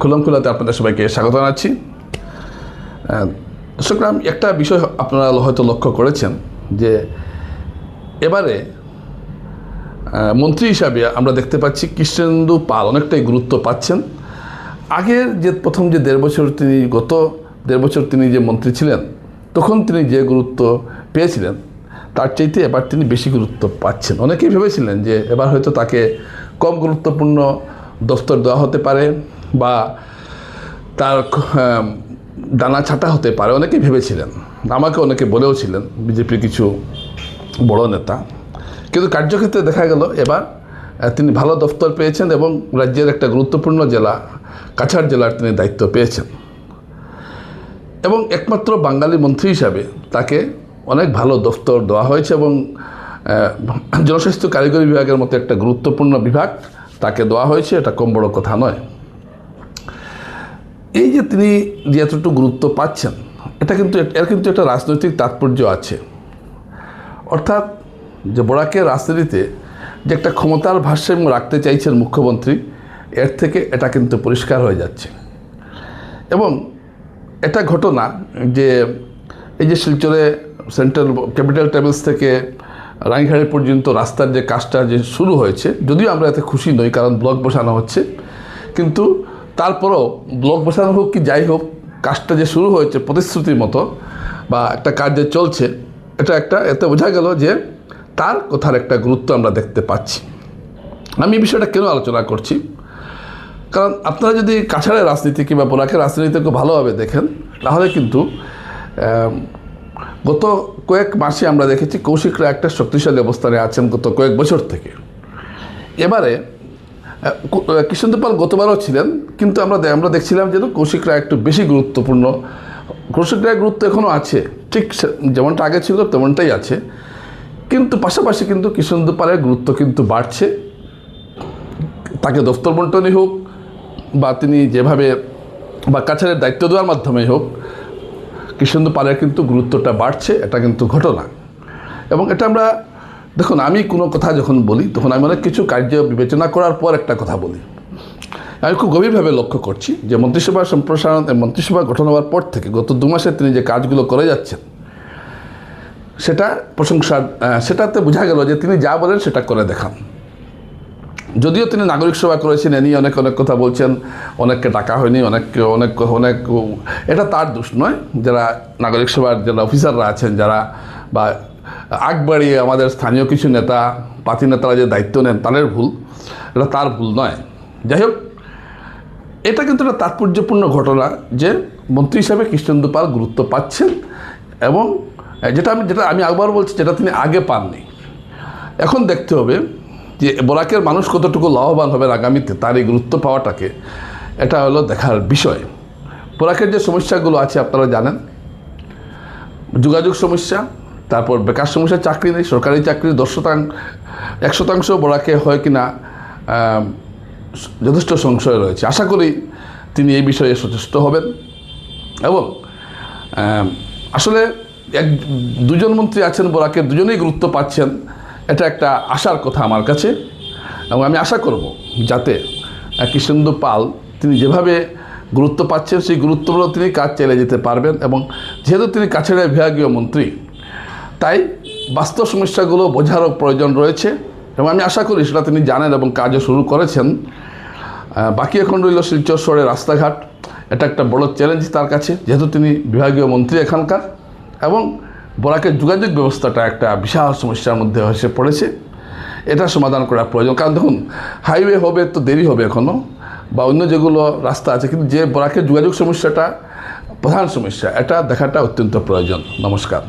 খুলমখুলাতে আপনাদের সবাইকে স্বাগত জানাচ্ছি। দর্শকরা, একটা বিষয় আপনারা হয়তো লক্ষ্য করেছেন যে এবারে মন্ত্রী হিসাবে আমরা দেখতে পাচ্ছি কৃষ্ণেন্দু পাল অনেকটাই গুরুত্ব পাচ্ছেন। আগের যে প্রথম যে গত দেড় বছর তিনি যে মন্ত্রী ছিলেন তখন তিনি যে গুরুত্ব পেয়েছিলেন তার চাইতে এবার তিনি বেশি গুরুত্ব পাচ্ছেন। অনেকেই ভেবেছিলেন যে এবার হয়তো তাকে কম গুরুত্বপূর্ণ দফতর দেওয়া হতে পারে বা তার ডানা ছাটা হতে পারে, অনেকেই ভেবেছিলেন। আমাকে অনেকে বলেও ছিলেন, বিজেপির কিছু বড় নেতা। কিন্তু কার্যক্ষেত্রে দেখা গেল এবার তিনি ভালো দফতর পেয়েছেন এবং রাজ্যের একটা গুরুত্বপূর্ণ জেলা কাছাড় জেলার তিনি দায়িত্ব পেয়েছেন এবং একমাত্র বাঙালি মন্ত্রী হিসাবে তাকে অনেক ভালো দফতর দেওয়া হয়েছে এবং জনস্বাস্থ্য কারিগরি বিভাগের মতো একটা গুরুত্বপূর্ণ বিভাগ তাকে দেওয়া হয়েছে। এটা কম বড় কথা নয়। এই যে তিনি যে এতটুকু গুরুত্ব পাচ্ছেন এর কিন্তু একটা রাজনৈতিক তাৎপর্য আছে। অর্থাৎ যে বরাকের রাজনীতিতে যে একটা ক্ষমতার ভারসাম্য রাখতে চাইছেন মুখ্যমন্ত্রী, এর থেকে এটা কিন্তু পরিষ্কার হয়ে যাচ্ছে। এবং এটা ঘটনা যে এই যে শিলচরে সেন্ট্রাল ক্যাপিটাল টেবলস থেকে রানীঘাট পর্যন্ত রাস্তার যে কাজটা যে শুরু হয়েছে, যদিও আমরা এতে খুশি নই কারণ ব্লক বসানো হচ্ছে, কিন্তু তারপরেও ব্লক বসানো হোক কি যাই হোক, কাজটা যে শুরু হয়েছে প্রতিশ্রুতির মতো বা একটা কাজ যে চলছে, এতে বোঝা গেল যে তার কথার একটা গুরুত্ব আমরা দেখতে পাচ্ছি। আমি এই বিষয়টা কেন আলোচনা করছি, কারণ আপনারা যদি কাছাড়ের রাজনীতি কিংবা বরাকের রাজনীতিকে ভালোভাবে দেখেন তাহলে কিন্তু গত কয়েক মাসে আমরা দেখেছি কৌশিকরা একটা শক্তিশালী অবস্থানে আছেন গত কয়েক বছর থেকে। এবারে কৃষ্ণেন্দু পাল গতবারও ছিলেন, কিন্তু আমরা দেখছিলাম যেন কৌশিকরা একটু বেশি গুরুত্বপূর্ণ। কৌশিকরার গুরুত্ব এখনও আছে, ঠিক যেমনটা আগে ছিল তেমনটাই আছে, কিন্তু পাশাপাশি কিন্তু কৃষ্ণেন্দু পালের গুরুত্ব কিন্তু বাড়ছে। তাকে দফতর বন্টনই হোক বা তিনি যেভাবে বা কাছাড়ের দায়িত্ব দেওয়ার মাধ্যমেই হোক, কৃষ্ণেন্দু পালের কিন্তু গুরুত্বটা বাড়ছে। এটা কিন্তু ঘটনা। এবং এটা আমরা দেখুন, আমি কোনো কথা যখন বলি তখন আমি অনেক কিছু কার্য বিবেচনা করার পর একটা কথা বলি। আমি খুব গভীরভাবে লক্ষ্য করছি যে মন্ত্রিসভা সম্প্রসারণ মন্ত্রিসভা গঠন হওয়ার পর থেকে গত 2 মাসে তিনি যে কাজগুলো করে যাচ্ছেন সেটা প্রশংসার, সেটাতে বোঝা গেল যে তিনি যা বলেন সেটা করে দেখান। যদিও তিনি নাগরিক সেবা করেছেন, এ নিয়ে অনেক কথা বলছেন, অনেককে ডাকা হয়নি, অনেক এটা তার দোষ নয়। যারা নাগরিক সেবার যারা অফিসাররা আছেন যারা বা আগ বাড়িয়ে আমাদের স্থানীয় কিছু নেতা পাতি নেতারা যে দায়িত্ব নেন তাদের ভুল, এটা তার ভুল নয়। যাই হোক, এটা কিন্তু একটা তাৎপর্যপূর্ণ ঘটনা যে মন্ত্রী হিসাবে কৃষ্ণেন্দু পাল গুরুত্ব পাচ্ছেন এবং যেটা আমি একবার বলছি যেটা তিনি আগে পাননি। এখন দেখতে হবে যে বরাকের মানুষ কতটুকু লাভবান হবেন আগামীতে, তার এই গুরুত্ব পাওয়াটাকে এটা হলো দেখার বিষয়। বরাকের যে সমস্যাগুলো আছে আপনারা জানেন, যোগাযোগ সমস্যা, তারপর বেকার সমস্যা, চাকরি নেই, সরকারি চাকরি 1% বরাকে হয় কিনা যথেষ্ট সংশয় রয়েছে। আশা করি তিনি এই বিষয়ে সচেষ্ট হবেন এবং আসলে 2জন মন্ত্রী আছেন বরাকের, 2জনেই গুরুত্ব পাচ্ছেন। এটা একটা আশার কথা আমার কাছে এবং আমি আশা করব যাতে কৃষ্ণেন্দু পাল তিনি যেভাবে গুরুত্ব পাচ্ছেন সেই গুরুত্বগুলো তিনি কাজ চালিয়ে যেতে পারবেন। এবং যেহেতু তিনি কাছাড়ের বিভাগীয় মন্ত্রী, তাই বাস্তব সমস্যাগুলো বোঝারও প্রয়োজন রয়েছে এবং আমি আশা করি সেটা তিনি জানেন এবং কাজও শুরু করেছেন। বাকি এখন রইল শিলচর শহরের রাস্তাঘাট। এটা একটা বড় চ্যালেঞ্জ তার কাছে, যেহেতু তিনি বিভাগীয় মন্ত্রী এখানকার, এবং বরাকের যোগাযোগ ব্যবস্থাটা একটা বিশাল সমস্যার মধ্যে এসে পড়েছে। এটা সমাধান করা প্রয়োজন। কারণ দেখুন, হাইওয়ে হবে তো দেরি হবে এখনও, বা অন্য যেগুলো রাস্তা আছে, কিন্তু যে বরাকের যোগাযোগ সমস্যাটা প্রধান সমস্যা, এটা দেখাটা অত্যন্ত প্রয়োজন। নমস্কার।